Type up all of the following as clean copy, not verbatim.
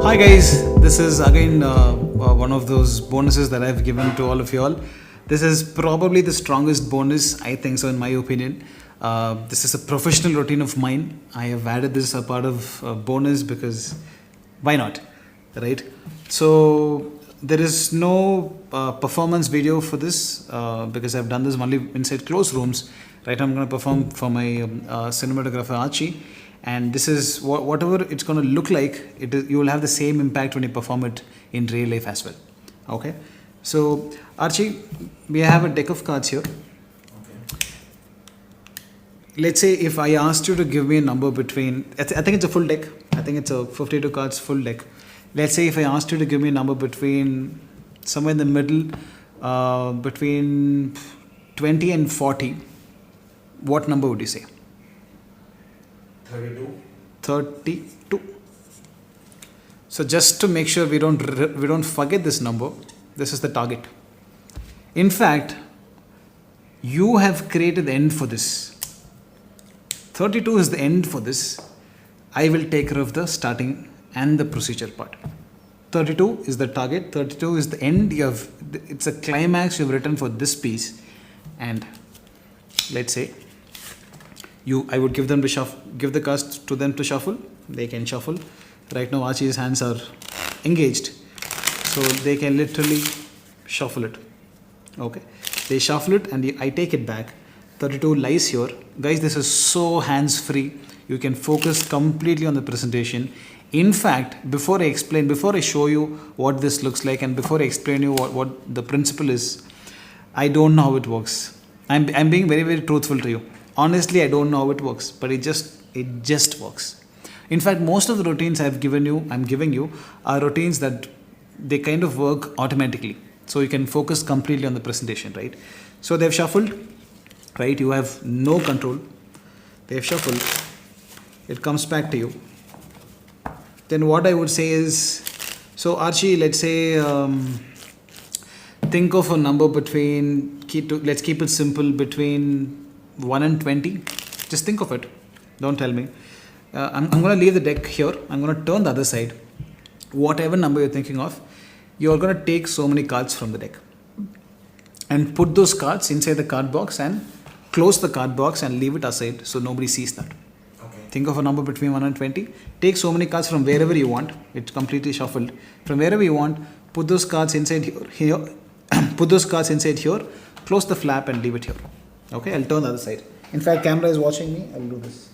Hi guys, this is again one of those bonuses that I've given to all of you all. This is probably the strongest bonus, I think so in my opinion. This is a professional routine of mine. I have added this as a part of bonus because why not, right? So there is no performance video for this because I've done this only inside closed rooms. Right now I'm going to perform for my cinematographer Archie. And this is whatever it's going to look like, you will have the same impact when you perform it in real life as well. Okay, so Archie, we have a deck of cards here. Okay. Let's say if I asked you to give me a number between, I think it's a full deck. I think it's a 52 cards full deck. Let's say if I asked you to give me a number between somewhere in the middle, between 20 and 40, what number would you say? 32. So just to make sure we don't forget this number, this is the target. In fact, you have created the end for this. 32 is the end for this. I will take care of the starting and the procedure part. 32 is the target. 32 is the end. It's a climax you've written for this piece. And let's say I would give them to shuffle, give the cards to them to shuffle. They can shuffle. Right now Archie's hands are engaged, so they can literally shuffle it. Okay, they shuffle it and I take it back. 32 lies here. Guys, this is so hands free. You can focus completely on the presentation. In fact, before I show you what this looks like and before I explain you what the principle is, I don't know how it works. I'm being very, very truthful to you. Honestly, I don't know how it works, but it just works. In fact, most of the routines I'm giving you are routines that they kind of work automatically. So you can focus completely on the presentation, right? So they've shuffled, right? You have no control. They've shuffled. It comes back to you. Then what I would say is, so Archie, let's say, think of a number between, let's keep it simple, between 1 and 20. Just think of it. Don't tell me. I'm going to leave the deck here. I'm going to turn the other side. Whatever number you're thinking of, you're going to take so many cards from the deck and put those cards inside the card box and close the card box and leave it aside so nobody sees that. Okay. Think of a number between 1 and 20. Take so many cards from wherever you want. It's completely shuffled. From wherever you want, put those cards inside here. Put those cards inside here. Close the flap and leave it here. Okay, I'll turn the other side. In fact, camera is watching me. I'll do this.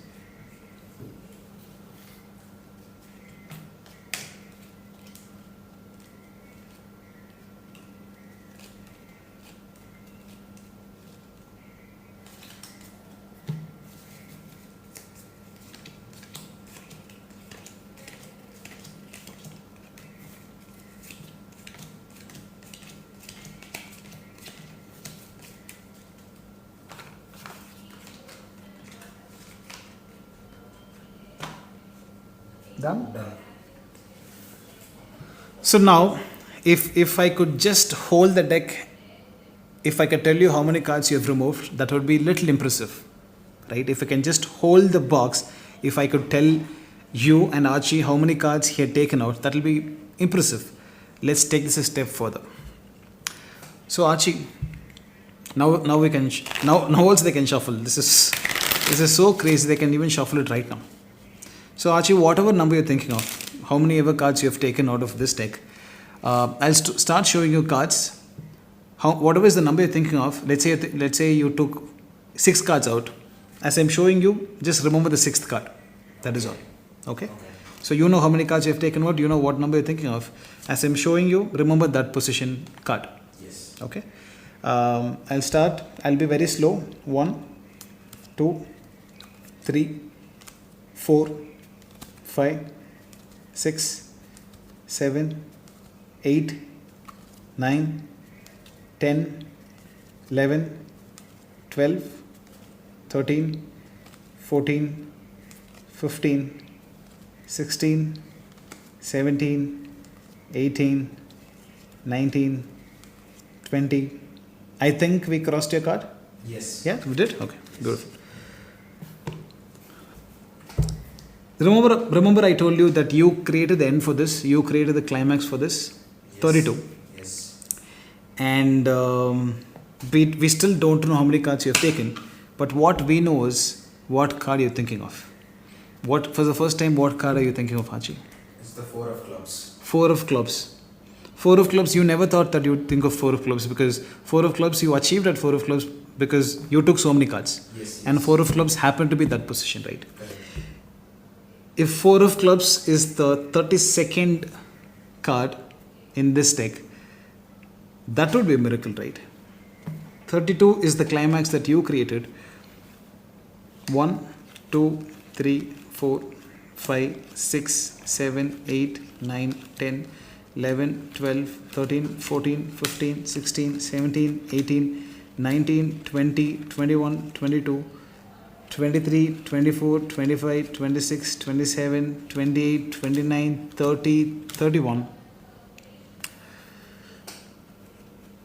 Done? So now, if I could just hold the deck, if I could tell you how many cards you have removed, that would be little impressive, right? If I can just hold the box, if I could tell you and Archie how many cards he had taken out, that will be impressive. Let's take this a step further. So Archie, now we can now also they can shuffle. This is so crazy. They can even shuffle it right now. So Archie, whatever number you're thinking of, how many ever cards you have taken out of this deck, I'll start showing you cards. Whatever is the number you're thinking of, let's say you took 6 cards out. As I'm showing you, just remember the 6th card. That is all. Okay? So you know how many cards you have taken out. You know what number you're thinking of. As I'm showing you, remember that position card. Yes. Okay? I'll start. I'll be very slow. 1, 2, 3, 4, 5, 6, 7, 8, 9, 10, 11, 12, 13, 14, 15, 16, 17, 18, 19, 20. I think we crossed your card? Yes. Yeah, we did? Okay, beautiful. Remember I told you that you created the end for this, you created the climax for this, Yes. 32. Yes. And we still don't know how many cards you have taken, but what we know is what card you're thinking of. What, for the first time, what card are you thinking of, Hachi? It's the 4 of clubs. 4 of clubs. 4 of clubs, you never thought that you would think of 4 of clubs, because 4 of clubs, you achieved at 4 of clubs because you took so many cards. Yes. And 4 of clubs happened to be that position, right? Correct. If 4 of clubs is the 32nd card in this deck, that would be a miracle, right? 32 is the climax that you created. 1, 2, 3, 4, 5, 6, 7, 8, 9, 10, 11, 12, 13, 14, 15, 16, 17, 18, 19, 20, 21, 22, 23, 24, 25, 26, 27, 28, 29, 30, 31.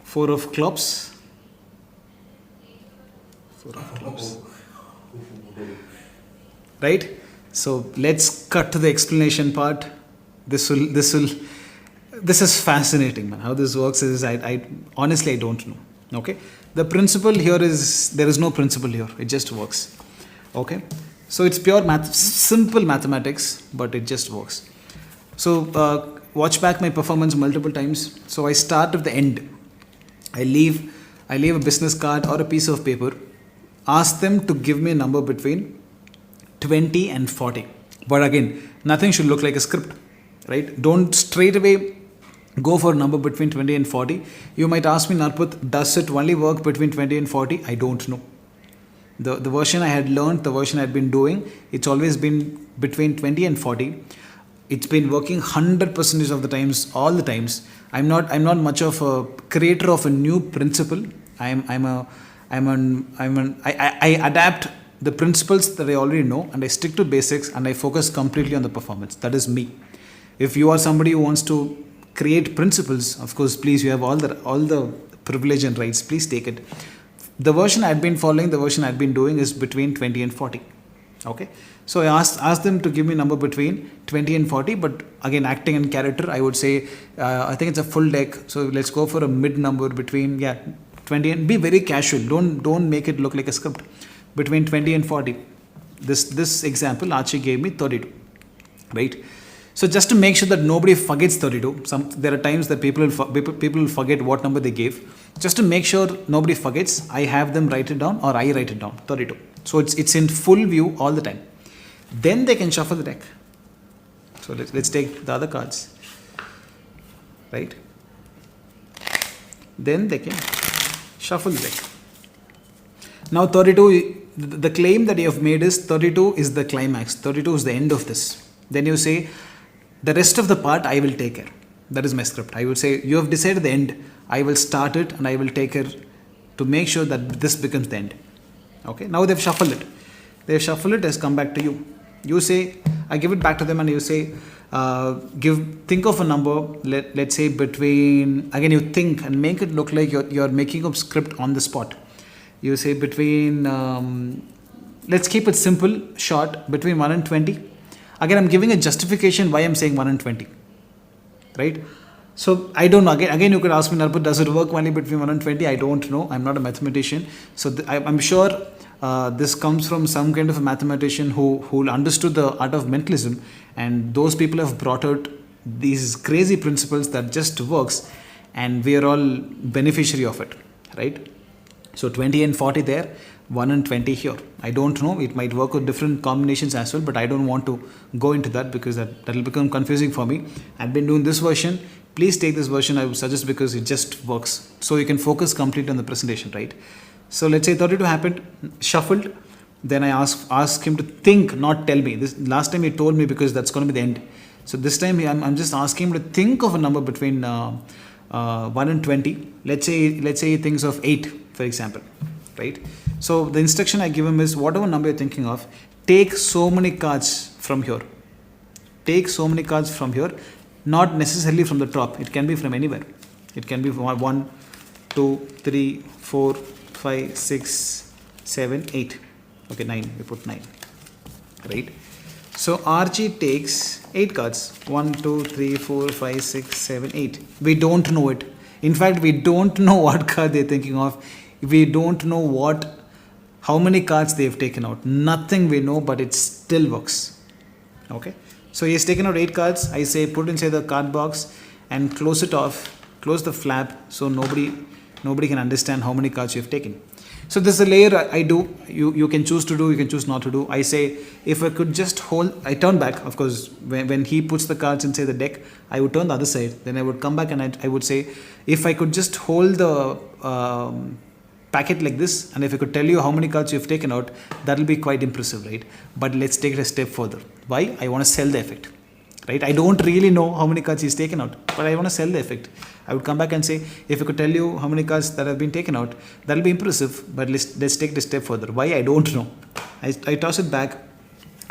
4 of clubs. 4 of clubs. Right? So let's cut to the explanation part. This is fascinating, man. How this works is I honestly I don't know. Okay? The principle here is there is no principle here. It just works. Okay? So it's pure math, simple mathematics, but it just works. So watch back my performance multiple times. So I start at the end. I leave a business card or a piece of paper. Ask them to give me a number between 20 and 40. But again, nothing should look like a script, right? Don't straight away go for a number between 20 and 40. You might ask me, Narpath, does it only work between 20 and 40? I don't know. The version I had learned, the version I had been doing, it's always been between 20 and 40. It's been working 100% of the times, all the times. I'm not much of a creator of a new principle. I adapt the principles that I already know, and I stick to basics, and I focus completely on the performance. That is me. If you are somebody who wants to create principles, of course, please, you have all the privilege and rights. Please take it. The version I'd been following, the version I'd been doing is between 20 and 40. Okay. So I asked them to give me a number between 20 and 40, but again, acting in character, I would say, I think it's a full deck. So let's go for a mid number between 20 and be very casual. Don't make it look like a script. Between 20 and 40. This example, Archie gave me 32, right? So just to make sure that nobody forgets 32, there are times that people will forget what number they gave. Just to make sure nobody forgets, I have them write it down, or I write it down, 32. So it's in full view all the time. Then they can shuffle the deck. So let's take the other cards, right? Then they can shuffle the deck. Now 32, the claim that you have made is 32 is the climax. 32 is the end of this. Then you say, the rest of the part I will take care. That is my script. I will say, you have decided the end. I will start it and I will take care to make sure that this becomes the end. Okay. Now they've shuffled it. They've shuffled it, has come back to you. You say, I give it back to them and you say, think of a number, let's say between, again you think and make it look like you're making up script on the spot. You say between, let's keep it simple, short, between 1 and 20. Again, I'm giving a justification why I'm saying 1 and 20, right? So I don't know. Again, you could ask me, Narpath, does it work only between 1 and 20? I don't know. I'm not a mathematician. So I'm sure this comes from some kind of a mathematician who understood the art of mentalism, and those people have brought out these crazy principles that just works, and we are all beneficiary of it, right? So 20 and 40 there, 1 and 20 here. I don't know. It might work with different combinations as well, but I don't want to go into that because that will become confusing for me. I've been doing this version. Please take this version, I would suggest, because it just works. So you can focus completely on the presentation, right? So let's say 32 happened, shuffled. Then I ask him to think, not tell me. This last time he told me because that's going to be the end. So this time I'm just asking him to think of a number between 1 and 20. Let's say he thinks of 8, for example, right? So the instruction I give him is, whatever number you're thinking of, take so many cards from here. Take so many cards from here, not necessarily from the top. It can be from anywhere. It can be from 1, 2, 3, 4, 5, 6, 7, 8. Okay, 9. We put 9, right? So Archie takes 8 cards. 1, 2, 3, 4, 5, 6, 7, 8. We don't know it. In fact, we don't know what card they're thinking of. We don't know how many cards they've taken out. Nothing we know, but it still works. Okay. So he's taken out 8 cards. I say put inside the card box and close it off. Close the flap so nobody can understand how many cards you've taken. So this is a layer I do. You can choose to do, you can choose not to do. I say if I could just hold, I turn back. Of course, when he puts the cards inside the deck, I would turn the other side. Then I would come back and I would say, if I could just hold the packet like this, and if I could tell you how many cards you've taken out, that will be quite impressive, right? But let's take it a step further. Why? I want to sell the effect, right? I don't really know how many cards he's taken out, but I want to sell the effect. I would come back and say, if I could tell you how many cards that have been taken out, that will be impressive, but let's take it a step further. Why? I don't know. I toss it back.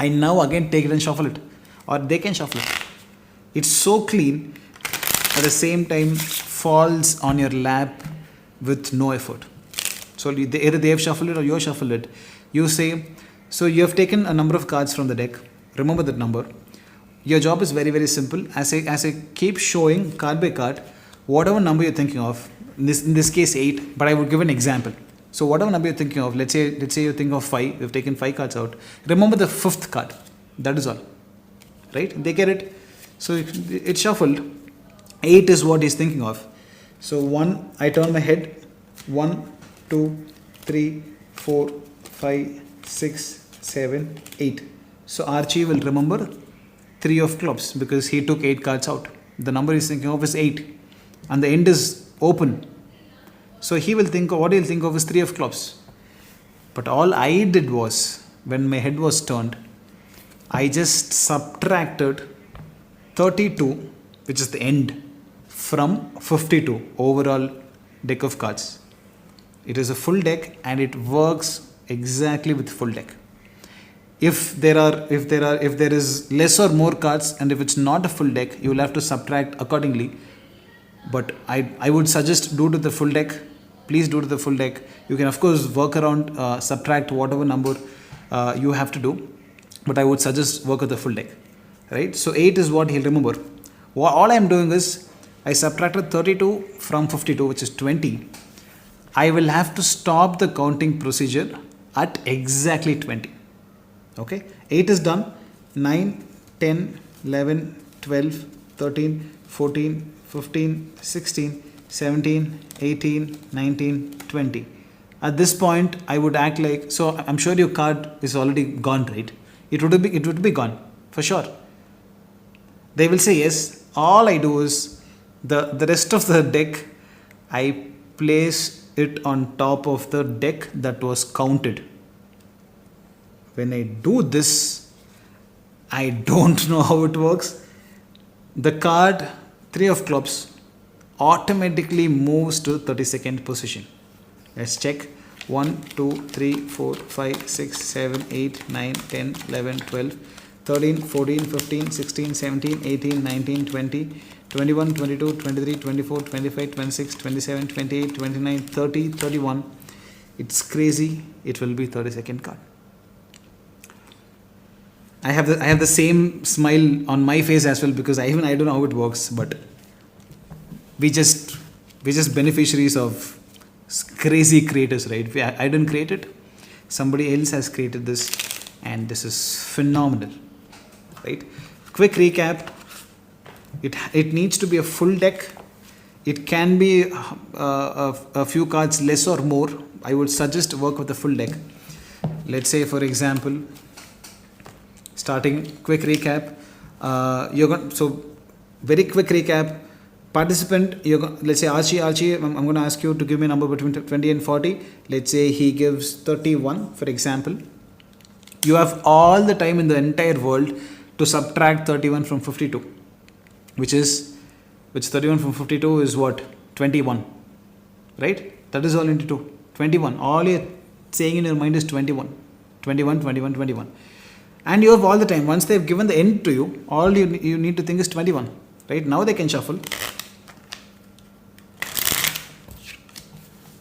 I now again take it and shuffle it, or they can shuffle it. It's so clean, at the same time falls on your lap with no effort. So either they have shuffled it or you have shuffled it. You say, so you have taken a number of cards from the deck. Remember that number. Your job is very, very simple. As I keep showing card by card, whatever number you're thinking of, in this case 8, but I would give an example. So whatever number you're thinking of, let's say you think of 5, you've taken 5 cards out. Remember the 5th card. That is all. Right? They get it. So it's shuffled. 8 is what he's thinking of. So 1, I turn my head. 1, 2, 3, 4, 5, 6, 7, 8. So Archie will remember 3 of clubs because he took 8 cards out. The number he's thinking of is 8. And the end is open. So he will think of, what he'll think of is 3 of clubs. But all I did was, when my head was turned, I just subtracted 32, which is the end, from 52 overall deck of cards. It is a full deck and it works exactly with full deck. If there is less or more cards, and if it's not a full deck, you will have to subtract accordingly. But I would suggest do to the full deck. Please do to the full deck. You can of course work around, subtract whatever number you have to do. But I would suggest work with the full deck. Right? So 8 is what he'll remember. All I am doing is, I subtracted 32 from 52, which is 20. I will have to stop the counting procedure at exactly 20. Okay? 8 is done. 9, 10, 11, 12, 13, 14, 15, 16, 17, 18, 19, 20. At this point, I would act like, so I'm sure your card is already gone, right? It would be gone, for sure. They will say yes. All I do is, the rest of the deck, I place it on top of the deck that was counted. When I do this, I don't know how it works. The card 3 of clubs automatically moves to 32nd position. Let's check. 1, 2, 3, 4, 5, 6, 7, 8, 9, 10, 11, 12, 13, 14, 15, 16, 17, 18, 19, 20, 21, 22, 23, 24, 25, 26, 27, 28, 29, 30, 31. It's crazy. It will be 32nd card. I have the same smile on my face as well, because I don't know how it works, but we just beneficiaries of crazy creators, right? I didn't create it. Somebody else has created this, and this is phenomenal, right? Quick recap. It needs to be a full deck. It can be a few cards less or more. I would suggest work with a full deck. Let's say, for example, starting quick recap. So very quick recap. Participant, let's say Archie, I'm going to ask you to give me a number between 20 and 40. Let's say he gives 31, for example. You have all the time in the entire world to subtract 31 from 52, which 31 from 52 is what? 21, right? That is all into 2. 21. All you're saying in your mind is 21. 21, 21, 21. And you have all the time. Once they've given the end to you, all you need to think is 21. Right? Now they can shuffle.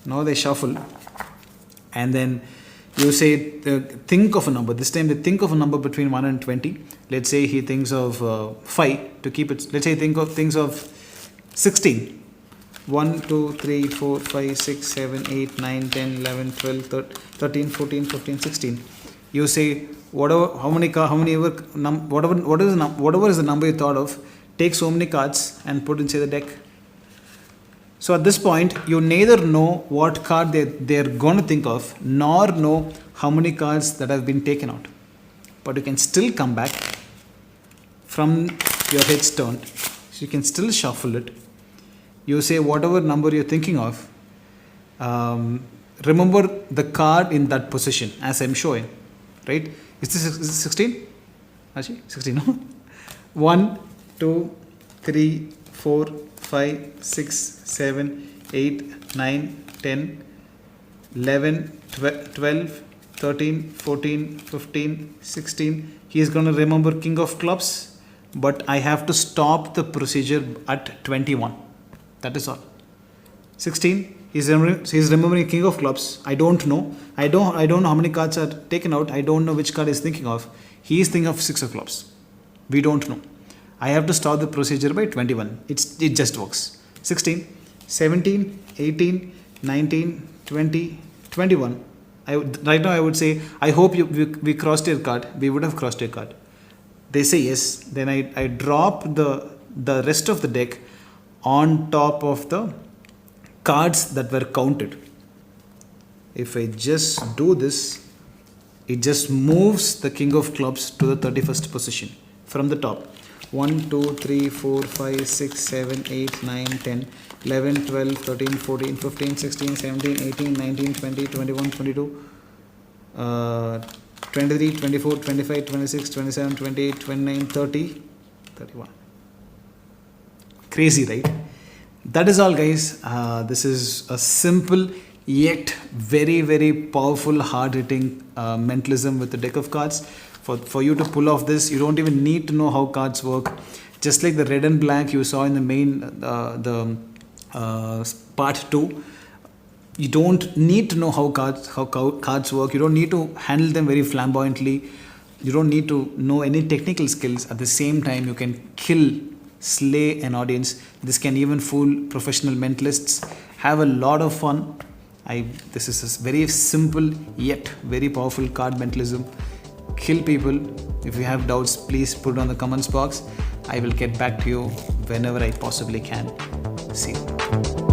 Now they shuffle. And then You say, think of a number. This time they think of a number between 1 and 20. Let's say he thinks of 5 to keep it. Let's say he thinks of 16. 1, 2, 3, 4, 5, 6, 7, 8, 9, 10, 11, 12, 13, 14, 15, 16. You say, whatever is the number you thought of, take so many cards and put inside the deck. So at this point, you neither know what card they're going to think of, nor know how many cards that have been taken out. But you can still come back from your head's turned. So you can still shuffle it. You say whatever number you're thinking of, remember the card in that position as I'm showing, right? Is this 16? Actually, 16, no? 1, 2, 3, 4, 5, 6, 7, 8, 9, 10, 11, 12, 13, 14, 15, 16. He is going to remember King of Clubs, but I have to stop the procedure at 21. That is all. 16. He's remembering King of Clubs. I don't know. I don't know how many cards are taken out. I don't know which card he's thinking of. He is thinking of 6 of Clubs. We don't know. I have to start the procedure by 21. It just works. 16, 17, 18, 19, 20, 21. Right now I would say, I hope we crossed your card. We would have crossed your card. They say yes. Then I drop the rest of the deck on top of the cards that were counted. If I just do this, it just moves the King of Clubs to the 31st position from the top. 1, 2, 3, 4, 5, 6, 7, 8, 9, 10, 11, 12, 13, 14, 15, 16, 17, 18, 19, 20, 21, 22, 23, 24, 25, 26, 27, 28, 29, 30, 31. Crazy, right? That is all, guys. This is a simple yet very, very powerful, hard-hitting mentalism with the deck of cards. For you to pull off this, you don't even need to know how cards work. Just like the red and black you saw in the main part 2, you don't need to know how cards work. You don't need to handle them very flamboyantly. You don't need to know any technical skills. At the same time, you can slay an audience. This can even fool professional mentalists. Have a lot of fun. This is a very simple yet very powerful card mentalism. Kill people. If you have doubts, please put it on the comments box. I will get back to you whenever I possibly can. See you.